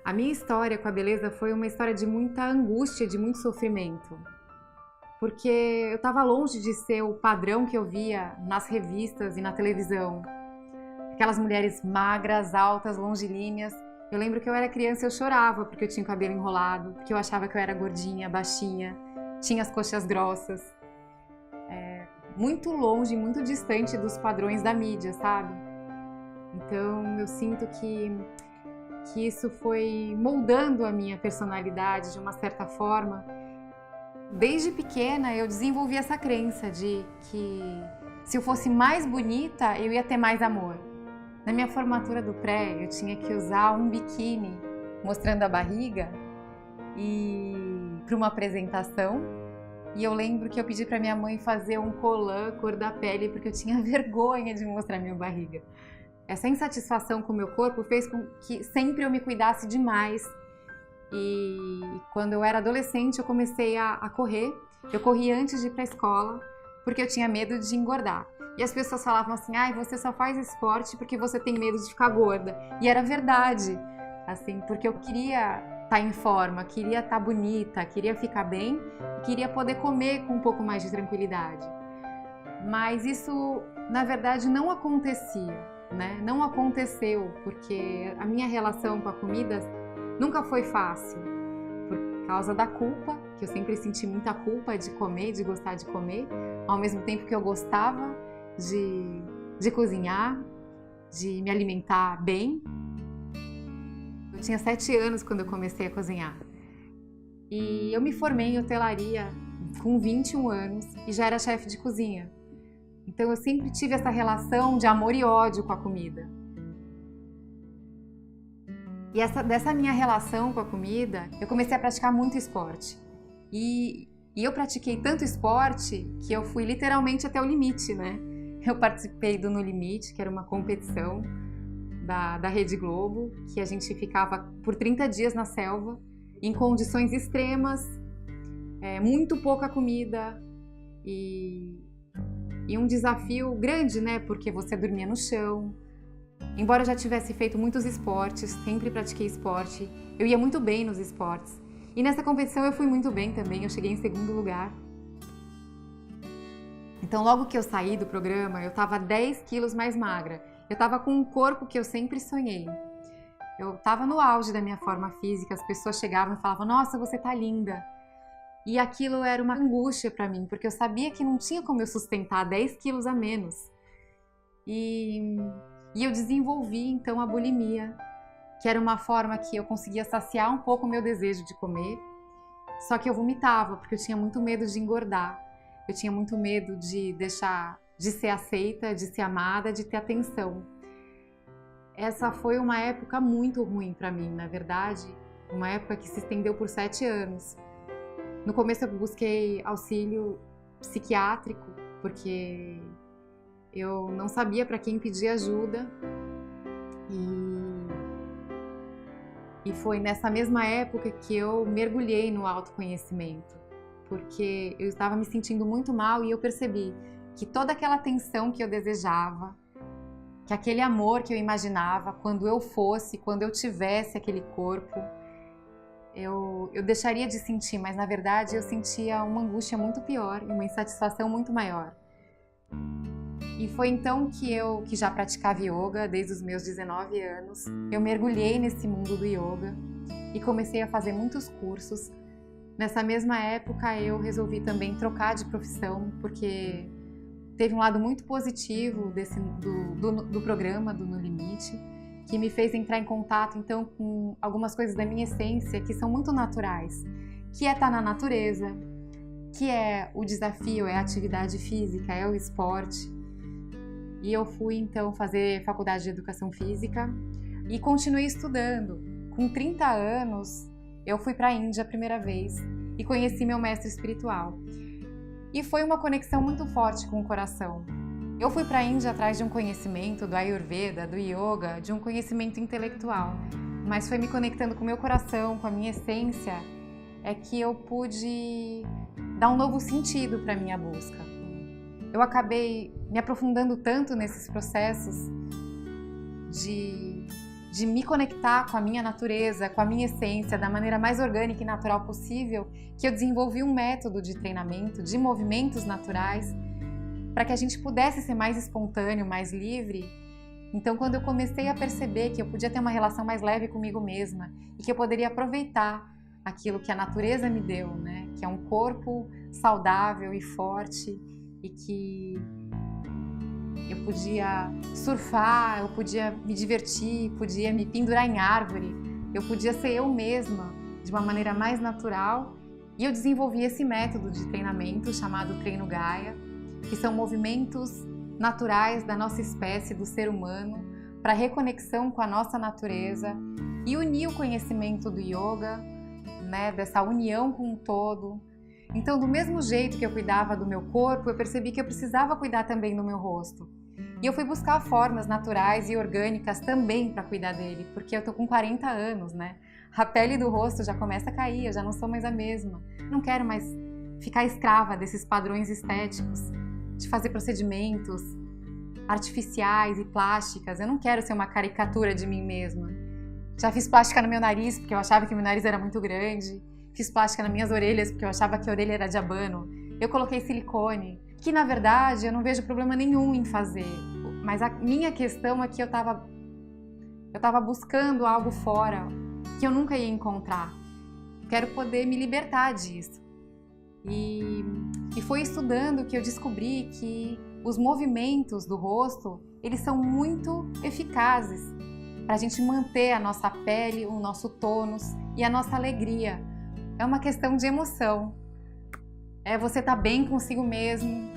A minha história com a beleza foi uma história de muita angústia, de muito sofrimento. Porque eu estava longe de ser o padrão que eu via nas revistas e na televisão. Aquelas mulheres magras, altas, longilíneas. Eu lembro que eu era criança e eu chorava porque eu tinha o cabelo enrolado, porque eu achava que eu era gordinha, baixinha, tinha as coxas grossas. Muito longe, muito distante dos padrões da mídia, sabe? Então eu sinto que isso foi moldando a minha personalidade de uma certa forma. Desde pequena eu desenvolvi essa crença de que se eu fosse mais bonita eu ia ter mais amor. Na minha formatura do pré eu tinha que usar um biquíni mostrando a barriga para uma apresentação. E eu lembro que eu pedi para minha mãe fazer um colã cor da pele porque eu tinha vergonha de mostrar minha barriga. Essa insatisfação com o meu corpo fez com que sempre eu me cuidasse demais. E quando eu era adolescente eu comecei a correr. Eu corria antes de ir para a escola porque eu tinha medo de engordar. E as pessoas falavam assim, você só faz esporte porque você tem medo de ficar gorda. E era verdade, assim, porque eu queria estar em forma, queria estar bonita, queria ficar bem e queria poder comer com um pouco mais de tranquilidade. Mas isso, na verdade, não acontecia, né? Não aconteceu, porque a minha relação com a comida nunca foi fácil, por causa da culpa, que eu sempre senti muita culpa de comer, de gostar de comer, ao mesmo tempo que eu gostava de cozinhar, de me alimentar bem. Eu tinha 7 anos quando eu comecei a cozinhar. E eu me formei em hotelaria com 21 anos e já era chefe de cozinha. Então eu sempre tive essa relação de amor e ódio com a comida. E dessa minha relação com a comida, eu comecei a praticar muito esporte. E eu pratiquei tanto esporte que eu fui literalmente até o limite, né? Eu participei do No Limite, que era uma competição da Rede Globo, que a gente ficava por 30 dias na selva, em condições extremas, muito pouca comida e um desafio grande, né? Porque você dormia no chão. Embora eu já tivesse feito muitos esportes, sempre pratiquei esporte, eu ia muito bem nos esportes. E nessa competição eu fui muito bem também, eu cheguei em 2º lugar. Então logo que eu saí do programa, eu estava 10 quilos mais magra. Eu estava com um corpo que eu sempre sonhei. Eu estava no auge da minha forma física, as pessoas chegavam e falavam, nossa, você tá linda. E aquilo era uma angústia para mim, porque eu sabia que não tinha como eu sustentar 10 quilos a menos. E eu desenvolvi então a bulimia, que era uma forma que eu conseguia saciar um pouco o meu desejo de comer, só que eu vomitava, porque eu tinha muito medo de engordar. Eu tinha muito medo de de ser aceita, de ser amada, de ter atenção. Essa foi uma época muito ruim para mim, na verdade, uma época que se estendeu por 7 anos. No começo eu busquei auxílio psiquiátrico, porque eu não sabia para quem pedir ajuda. E foi nessa mesma época que eu mergulhei no autoconhecimento, porque eu estava me sentindo muito mal e eu percebi que toda aquela atenção que eu desejava, que aquele amor que eu imaginava quando eu tivesse aquele corpo, eu deixaria de sentir, mas na verdade eu sentia uma angústia muito pior e uma insatisfação muito maior. E foi então que já praticava yoga desde os meus 19 anos, eu mergulhei nesse mundo do yoga e comecei a fazer muitos cursos. Nessa mesma época eu resolvi também trocar de profissão, porque teve um lado muito positivo do programa do No Limite, que me fez entrar em contato então com algumas coisas da minha essência que são muito naturais, que é estar na natureza, que é o desafio, é a atividade física, é o esporte. E eu fui então fazer faculdade de educação física e continuei estudando. Com 30 anos eu fui para a Índia a primeira vez e conheci meu mestre espiritual. E foi uma conexão muito forte com o coração. Eu fui para a Índia atrás de um conhecimento do Ayurveda, do Yoga, de um conhecimento intelectual, mas foi me conectando com o meu coração, com a minha essência, é que eu pude dar um novo sentido para a minha busca. Eu acabei me aprofundando tanto nesses processos de de me conectar com a minha natureza, com a minha essência, da maneira mais orgânica e natural possível, que eu desenvolvi um método de treinamento, de movimentos naturais, para que a gente pudesse ser mais espontâneo, mais livre. Então, quando eu comecei a perceber que eu podia ter uma relação mais leve comigo mesma e que eu poderia aproveitar aquilo que a natureza me deu, né? Que é um corpo saudável e forte, e que eu podia surfar, eu podia me divertir, podia me pendurar em árvore, eu podia ser eu mesma de uma maneira mais natural. E eu desenvolvi esse método de treinamento chamado Treino Gaia, que são movimentos naturais da nossa espécie, do ser humano, para reconexão com a nossa natureza e unir o conhecimento do yoga, né, dessa união com o todo. Então, do mesmo jeito que eu cuidava do meu corpo, eu percebi que eu precisava cuidar também do meu rosto. E eu fui buscar formas naturais e orgânicas também para cuidar dele, porque eu tô com 40 anos, né? A pele do rosto já começa a cair, eu já não sou mais a mesma. Não quero mais ficar escrava desses padrões estéticos, de fazer procedimentos artificiais e plásticas. Eu não quero ser uma caricatura de mim mesma. Já fiz plástica no meu nariz, porque eu achava que meu nariz era muito grande. Fiz plástica nas minhas orelhas, porque eu achava que a orelha era de abano. Eu coloquei silicone, que na verdade eu não vejo problema nenhum em fazer. Mas a minha questão é que eu tava buscando algo fora que eu nunca ia encontrar. Quero poder me libertar disso. E foi estudando que eu descobri que os movimentos do rosto, eles são muito eficazes para a gente manter a nossa pele, o nosso tônus e a nossa alegria. É uma questão de emoção. É você estar bem consigo mesmo,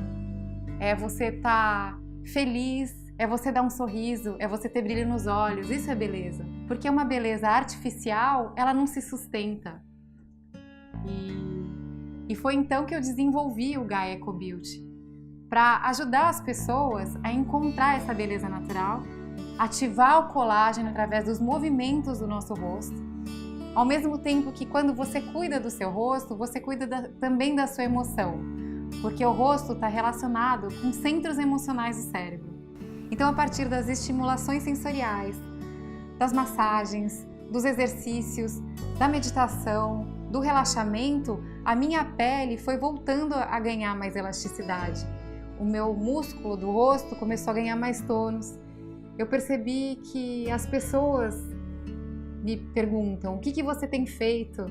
é você estar feliz, é você dar um sorriso, é você ter brilho nos olhos. Isso é beleza. Porque uma beleza artificial, ela não se sustenta. E foi então que eu desenvolvi o Gaia Eco Beauty, para ajudar as pessoas a encontrar essa beleza natural, ativar o colágeno através dos movimentos do nosso rosto, ao mesmo tempo que quando você cuida do seu rosto, você cuida também da sua emoção, porque o rosto está relacionado com centros emocionais do cérebro. Então, a partir das estimulações sensoriais, das massagens, dos exercícios, da meditação, do relaxamento, a minha pele foi voltando a ganhar mais elasticidade. O meu músculo do rosto começou a ganhar mais tônus. Eu percebi que as pessoas me perguntam: o que você tem feito?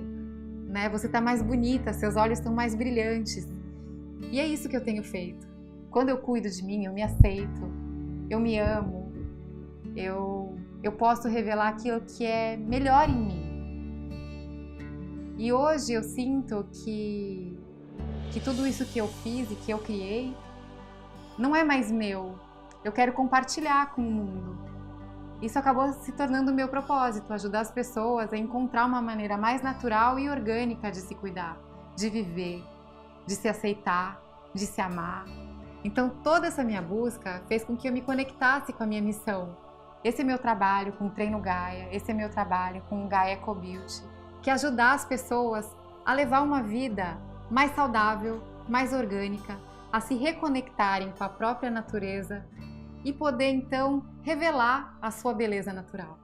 Né? Você está mais bonita, seus olhos estão mais brilhantes. E é isso que eu tenho feito. Quando eu cuido de mim, eu me aceito, eu me amo, eu posso revelar aquilo que é melhor em mim. E hoje eu sinto que tudo isso que eu fiz e que eu criei não é mais meu. Eu quero compartilhar com o mundo. Isso acabou se tornando o meu propósito, ajudar as pessoas a encontrar uma maneira mais natural e orgânica de se cuidar, de viver, de se aceitar, de se amar. Então toda essa minha busca fez com que eu me conectasse com a minha missão. Esse é meu trabalho com o Treino Gaia, esse é meu trabalho com o Gaia Eco Beauty, que é ajudar as pessoas a levar uma vida mais saudável, mais orgânica, a se reconectarem com a própria natureza e poder então revelar a sua beleza natural.